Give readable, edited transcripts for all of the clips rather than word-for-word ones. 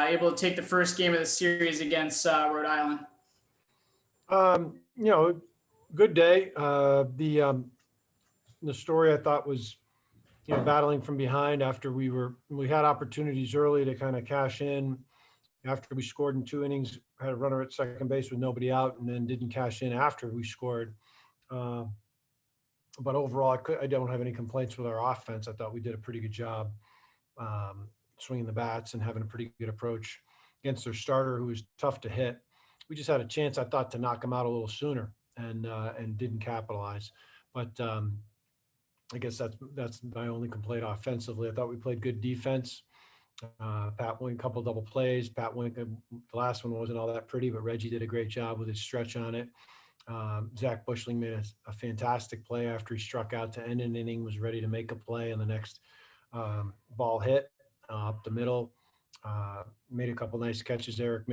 able to take the first game of the series against Rhode Island. Good day. The story I thought was, battling from behind after we had opportunities early to kind of cash in after we scored in 2 innings, had a runner at second base with nobody out, and then didn't cash in after we scored. But overall, I don't have any complaints with our offense. I thought we did a pretty good job swinging the bats and having a pretty good approach against their starter, who was tough to hit. We just had a chance, I thought, to knock him out a little sooner and didn't capitalize. But I guess that's my only complaint offensively. I thought we played good defense. Pat Wink, a couple double plays. Pat Wink, the last one wasn't all that pretty, but Reggie did a great job with his stretch on it. Zach Bushling made a fantastic play after he struck out to end an inning, was ready to make a play, and the next ball hit up the middle. Made a couple nice catches. Eric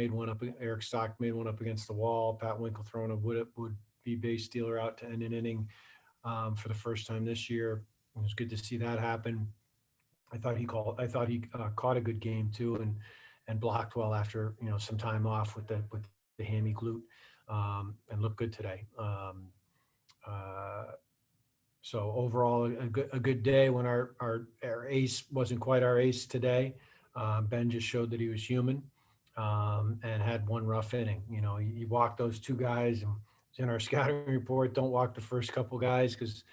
Stock made one up against the wall. Pat Winkle throwing a would-be base stealer out to end an inning for the first time this year. It was good to see that happen. I thought he caught a good game too, and blocked well after some time off with the hammy glute, and looked good today. So overall, a good day when our ace wasn't quite our ace today. Ben just showed that he was human, and had one rough inning. You walk those 2 guys, and it's in our scouting report, don't walk the first couple guys because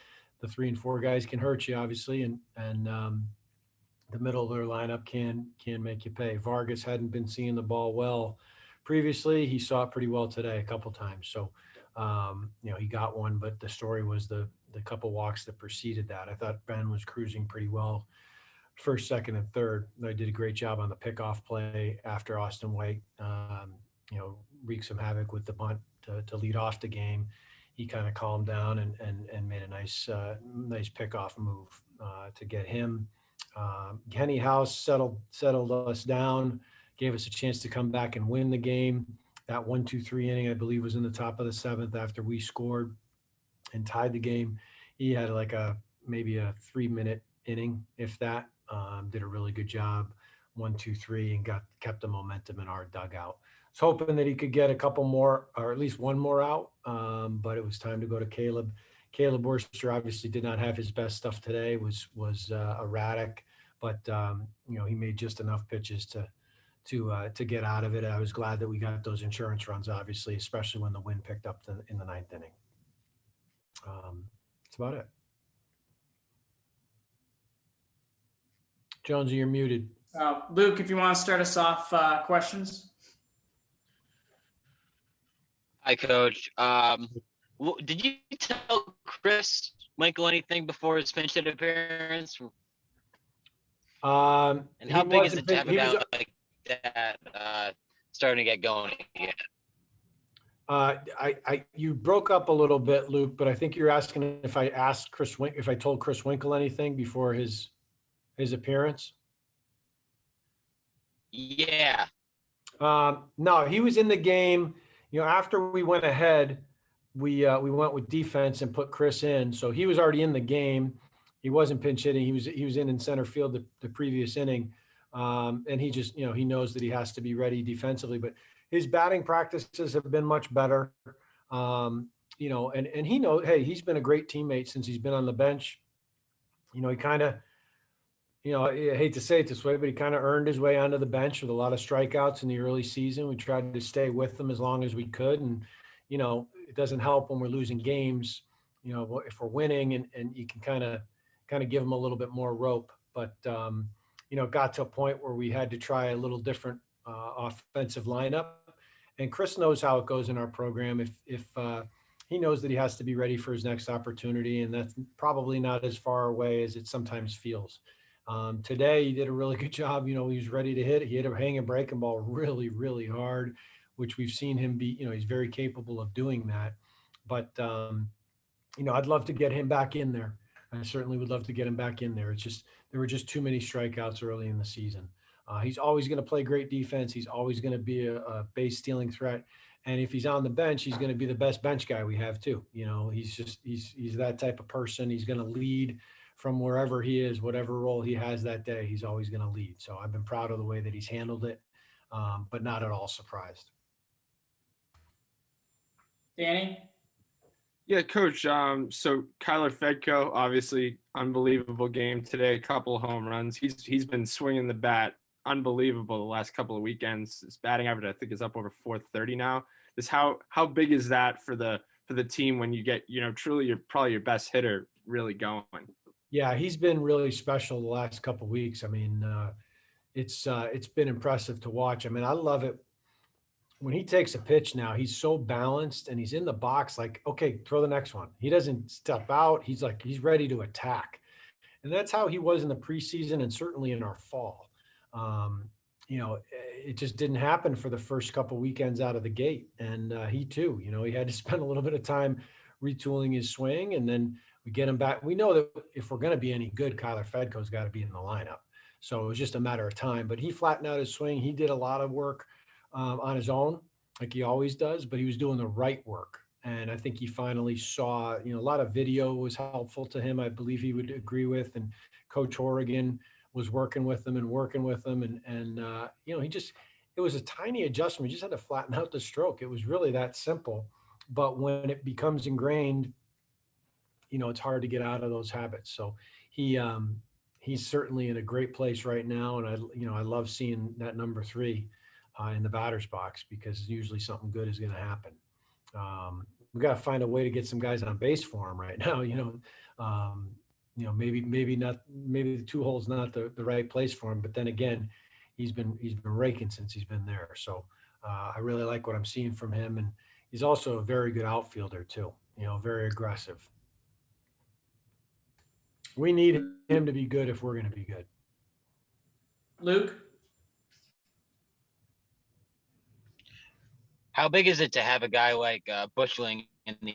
the 3 and 4 guys can hurt you, obviously, and the middle of their lineup can make you pay. Vargas hadn't been seeing the ball well previously. He saw it pretty well today a couple times. So, he got one, but the story was the couple walks that preceded that. I thought Ben was cruising pretty well first, second, and third. I did a great job on the pickoff play after Austin White, wreaked some havoc with the bunt to lead off the game. He kind of calmed down and made a nice pickoff move to get him. Kenny House settled us down, gave us a chance to come back and win the game. That 1-2-3 inning, I believe, was in the top of the 7th after we scored and tied the game. He had maybe a 3-minute inning, if that. Did a really good job, 1-2-3, and kept the momentum in our dugout. I was hoping that he could get a couple more, or at least one more out, but it was time to go to Caleb. Caleb Worcester obviously did not have his best stuff today, was erratic, but he made just enough pitches to get out of it. I was glad that we got those insurance runs, obviously, especially when the wind picked up in the 9th inning. That's about it. Jonesy, you're muted. Luke, if you want to start us off, questions. Hi, Coach. Did you tell Chris Michael anything before his pinch hit appearance? And how big is it to have a guy like that starting to get going again? You broke up a little bit, Luke, but I think you're asking if I told Chris Winkle anything before his appearance. Yeah. No, he was in the game. After we went ahead, we went with defense and put Chris in. So he was already in the game. He wasn't pinch hitting. He was in center field the previous inning, and he just he knows that he has to be ready defensively. But his batting practices have been much better. And he knows, hey, he's been a great teammate since he's been on the bench. He kind of. I hate to say it this way, but he kind of earned his way onto the bench with a lot of strikeouts in the early season. We tried to stay with him as long as we could. And, it doesn't help when we're losing games, if we're winning and you can kind of give him a little bit more rope. But, it got to a point where we had to try a little different offensive lineup. And Chris knows how it goes in our program. If he knows that he has to be ready for his next opportunity, and that's probably not as far away as it sometimes feels. Today, he did a really good job. He was ready to hit. He hit a hanging breaking ball really, really hard, which we've seen him be. He's very capable of doing that. But, I'd love to get him back in there. I certainly would love to get him back in there. It's just there were just too many strikeouts early in the season. He's always going to play great defense. He's always going to be a base stealing threat. And if he's on the bench, he's going to be the best bench guy we have too. He's that type of person. He's going to lead from wherever he is, whatever role he has that day, he's always going to lead. So I've been proud of the way that he's handled it. but not at all surprised. Danny? Yeah, Coach. So Kyler Fedko, obviously unbelievable game today. A couple of home runs. He's been swinging the bat, unbelievable the last couple of weekends. His batting average, I think, is up over 430 now. Just how big is that for the team when you get truly probably your best hitter really going? Yeah, he's been really special the last couple of weeks. I mean, it's been impressive to watch. I mean, I love it when he takes a pitch now. He's so balanced and he's in the box like, okay, throw the next one. He doesn't step out. He's ready to attack. And that's how he was in the preseason and certainly in our fall. It just didn't happen for the first couple weekends out of the gate. And he too, he had to spend a little bit of time retooling his swing, and then we get him back. We know that if we're going to be any good, Kyler Fedko's got to be in the lineup. So it was just a matter of time. But he flattened out his swing. He did a lot of work on his own, like he always does, but he was doing the right work. And I think he finally saw, a lot of video was helpful to him. I believe he would agree with, and Coach Horrigan was working with him. It was a tiny adjustment. We just had to flatten out the stroke. It was really that simple. But when it becomes ingrained, it's hard to get out of those habits. So he's certainly in a great place right now. And I love seeing that number 3 in the batter's box, because usually something good is going to happen. We got to find a way to get some guys on base for him right now. Maybe not. Maybe the 2 hole's not the right place for him. But then again, he's been raking since he's been there. So I really like what I'm seeing from him, and he's also a very good outfielder too. Very aggressive. We need him to be good if we're going to be good. Luke? How big is it to have a guy like Bushling in the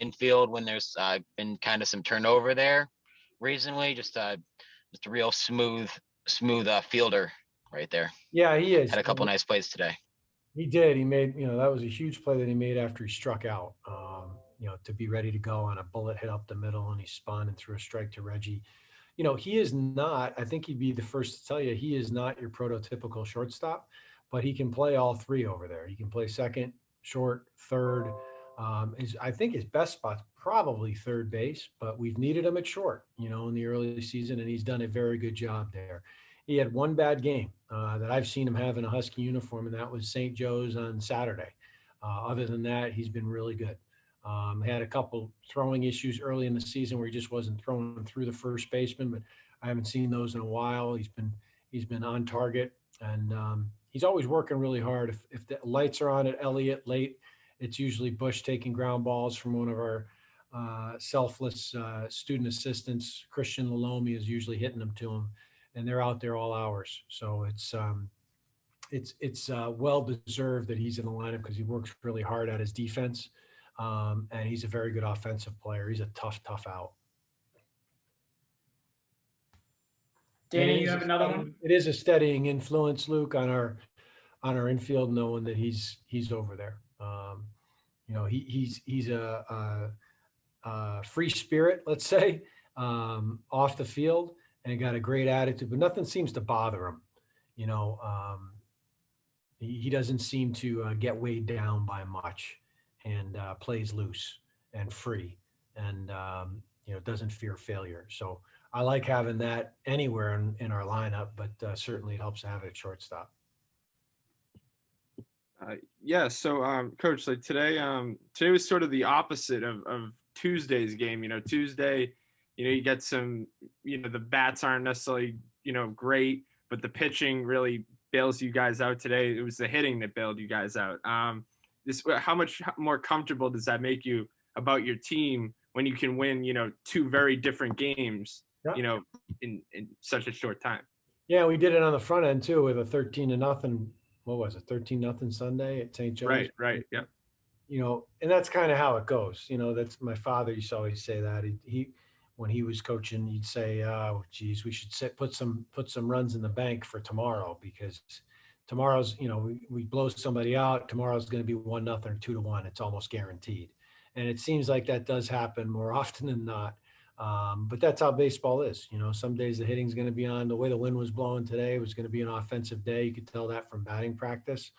infield when there's been kind of some turnover there recently? Just a real smooth fielder right there. Yeah, he is. Had a couple nice plays today. He did. He made, that was a huge play that he made after he struck out, to be ready to go on a bullet hit up the middle, and he spun and threw a strike to Reggie. He is not, I think he'd be the first to tell you, he is not your prototypical shortstop, but he can play all 3 over there. He can play second, short, third. I think his best spot's probably third base, but we've needed him at short, in the early season, and he's done a very good job there. He had one bad game that I've seen him have in a Husky uniform, and that was St. Joe's on Saturday. Other than that, he's been really good. He had a couple throwing issues early in the season where he just wasn't throwing through the first baseman, but I haven't seen those in a while. He's been on target, and he's always working really hard. If the lights are on at Elliott late, it's usually Bush taking ground balls from one of our selfless student assistants. Christian Lalomi is usually hitting them to him, and they're out there all hours. So it's well deserved that he's in the lineup, because he works really hard at his defense, and he's a very good offensive player. He's a tough out. Danny, you have another one? It is a steadying influence, Luke, on our infield, knowing that he's over there. He's a free spirit, let's say, off the field, and got a great attitude, but nothing seems to bother him. He doesn't seem to get weighed down by much, and plays loose and free, and doesn't fear failure. So I like having that anywhere in our lineup, but certainly it helps to have it at shortstop. Yeah. So, Coach, like today was sort of the opposite of Tuesday's game. Tuesday, you get some, the bats aren't necessarily, great, but the pitching really bails you guys out today. It was the hitting that bailed you guys out. How much more comfortable does that make you about your team when you can win, 2 very different games, Yeah. In such a short time? Yeah, we did it on the front end too with a 13-0. What was it? 13-0 Sunday at St. Joe's. Right. Yeah. And that's kind of how it goes. That's my father used to always say that. He when he was coaching, he'd say, "Oh, geez, we should put some runs in the bank for tomorrow, because tomorrow's, we blow somebody out. Tomorrow's going to be 1-0 or 2-1. It's almost guaranteed." And it seems like that does happen more often than not. But that's how baseball is. You know, some days the hitting's going to be on. The way the wind was blowing today, it was going to be an offensive day. You could tell that from batting practice.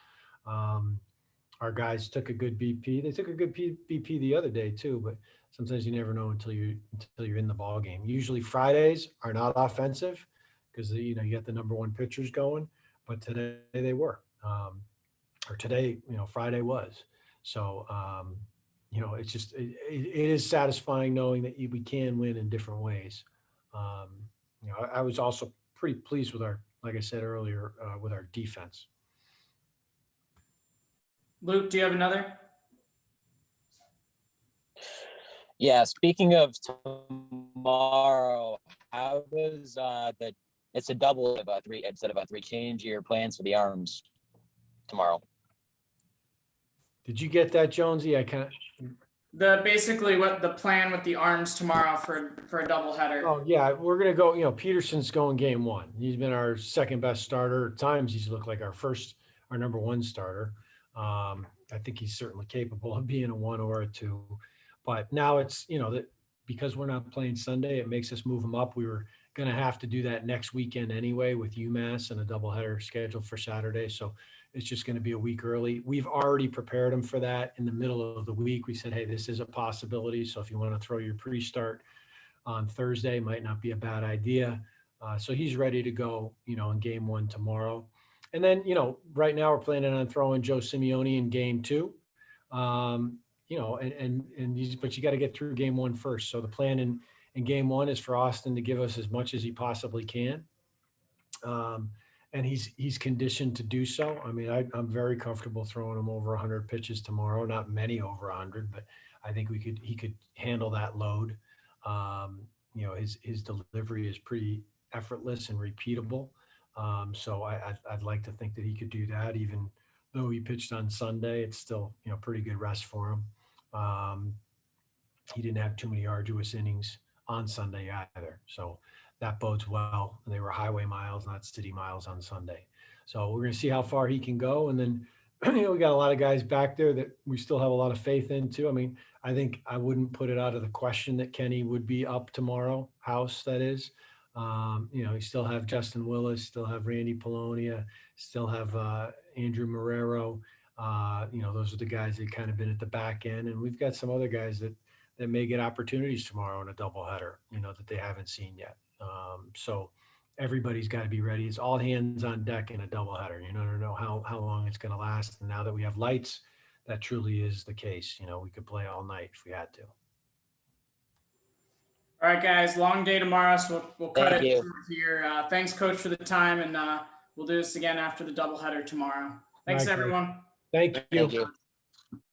Our guys took a good BP. They took a good BP the other day too, but sometimes you never know until you're in the ball game. Usually Fridays are not offensive because you get the number one pitchers going, but today they were, or today, Friday was. So, it's just, it is satisfying knowing that we can win in different ways. I was also pretty pleased with like I said earlier, with our defense. Luke, do you have another? Yeah, speaking of tomorrow, how does it's a double of a three instead of a three, change your plans for the arms tomorrow? Did you get that, Jonesy? Basically what the plan with the arms tomorrow for a doubleheader. Oh yeah, we're gonna go. Peterson's going game one. He's been our second best starter. At times he's looked like our number one starter. I think he's certainly capable of being a 1 or a 2, but now it's that because we're not playing Sunday, it makes us move him up. We were going to have to do that next weekend anyway with UMass and a doubleheader scheduled for Saturday, so it's just going to be a week early. We've already prepared him for that in the middle of the week. We said, hey, this is a possibility, so if you want to throw your pre-start on Thursday, might not be a bad idea. So he's ready to go, in game one tomorrow. And then, right now we're planning on throwing Joe Simeone in game 2. But you got to get through game 1 first. So the plan in game 1 is for Austin to give us as much as he possibly can. And he's conditioned to do so. I mean, I'm very comfortable throwing him over 100 pitches tomorrow. Not many over 100, but I think he could handle that load. His delivery is pretty effortless and repeatable. So I'd like to think that he could do that, even though he pitched on Sunday. It's still, pretty good rest for him. He didn't have too many arduous innings on Sunday either. So that bodes well. They were highway miles, not city miles on Sunday. So we're going to see how far he can go. And then, we got a lot of guys back there that we still have a lot of faith in too. I mean, I think I wouldn't put it out of the question that Kenny would be up tomorrow, House, that is. You still have Justin Willis, still have Randy Polonia, still have Andrew Marrero. Those are the guys that kind of been at the back end. And we've got some other guys that may get opportunities tomorrow in a doubleheader, that they haven't seen yet. So everybody's got to be ready. It's all hands on deck in a doubleheader. You don't know how long it's going to last. And now that we have lights, that truly is the case. We could play all night if we had to. All right, guys, long day tomorrow, so we'll cut Thank it you. short here. Thanks, Coach, for the time, and we'll do this again after the doubleheader tomorrow. Thanks, All right, everyone. Thank you. Thank you.